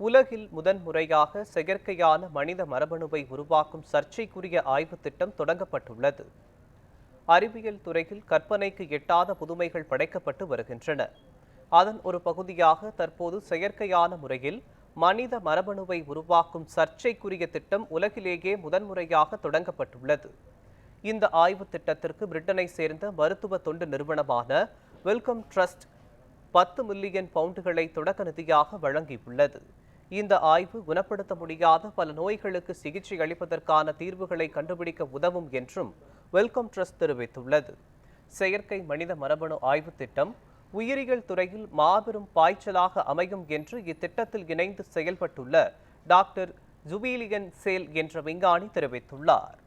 உலகில் முதன்முறையாக செயற்கையான மனித மரபணுவை உருவாக்கும் சர்ச்சைக்குரிய ஆய்வுத் திட்டம் தொடங்கப்பட்டுள்ளது. அறிவியல் துறையில் கற்பனைக்கு எட்டாத புதுமைகள் படைக்கப்பட்டு வருகின்றன. அதன் ஒரு பகுதியாக தற்போது செயற்கையான முறையில் மனித மரபணுவை உருவாக்கும் சர்ச்சைக்குரிய திட்டம் உலகிலேயே முதன்முறையாக தொடங்கப்பட்டுள்ளது. இந்த ஆய்வுத் திட்டத்திற்கு பிரிட்டனை சேர்ந்த மருத்துவ தொண்டு நிறுவனமான வெல்கம் ட்ரஸ்ட் 10 மில்லியன் பவுண்டுகளை தொடக்க நிதியாக வழங்கியுள்ளது. இந்த ஆய்வு குணப்படுத்த முடியாத பல நோய்களுக்கு சிகிச்சை அளிப்பதற்கான தீர்வுகளை கண்டுபிடிக்க உதவும் என்றும் வெல்கம் ட்ரஸ்ட் தெரிவித்துள்ளது. செயற்கை மனித மரபணு ஆய்வுத் திட்டம் உயிரியல் துறையில் மாபெரும் பாய்ச்சலாக அமையும் என்று இத்திட்டத்தில் இணைந்து செயல்பட்டுள்ள டாக்டர் ஜுபீலியன் சேல் என்ற விஞ்ஞானி தெரிவித்துள்ளார்.